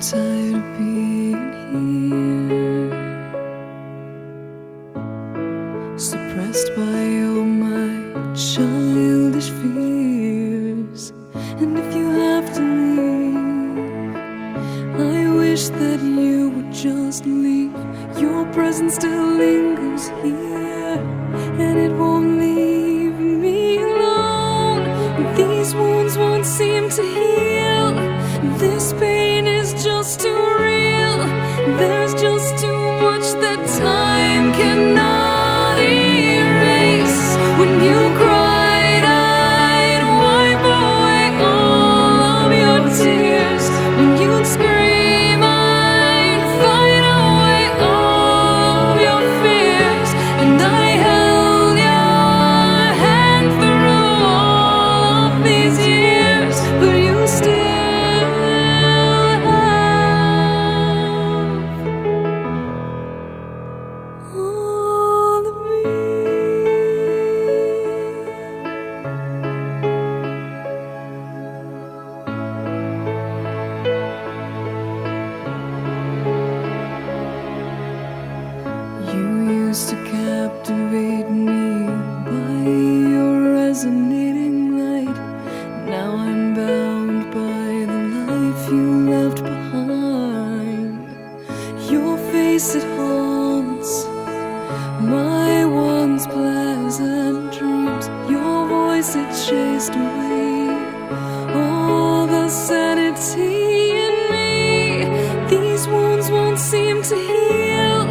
tired of being here, suppressed by all my childish fears. And if you have to leave, I wish that you would just leave. Your presence still lingers here, and it won't leave me alone. These wounds won't seem to heal. This pain is just too real. There's just too much that time cannot erase. When you cried, I'd wipe away all of your tears. When you'd scream, I'd fight away all of your fears. And I held your hand through all of these years, but you still all of me. You used to captivate me by your resonating light. Now I'm bound by the life you left behind. Your face, it haunts my once pleasant dreams. Your voice, it chased away all the sanity in me. These wounds won't seem to heal.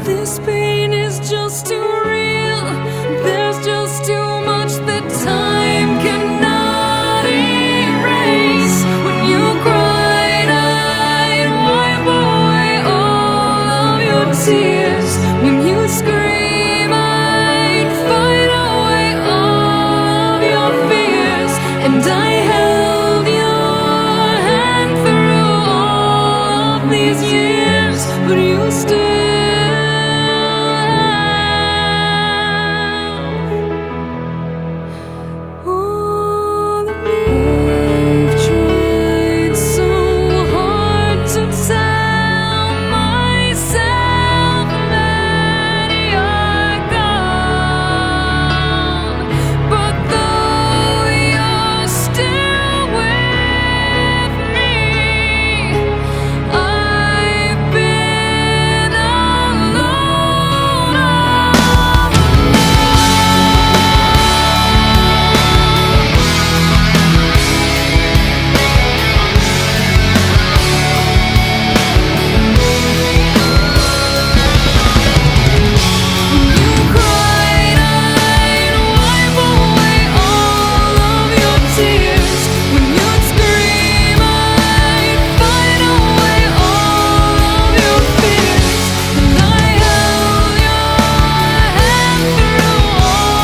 This pain is just too real. There's just too much that time cannot erase. When you cried, I'd wipe away all of your tears. When you scream, I'd fight away all of your fears. And I held your hand through all of these years, but you still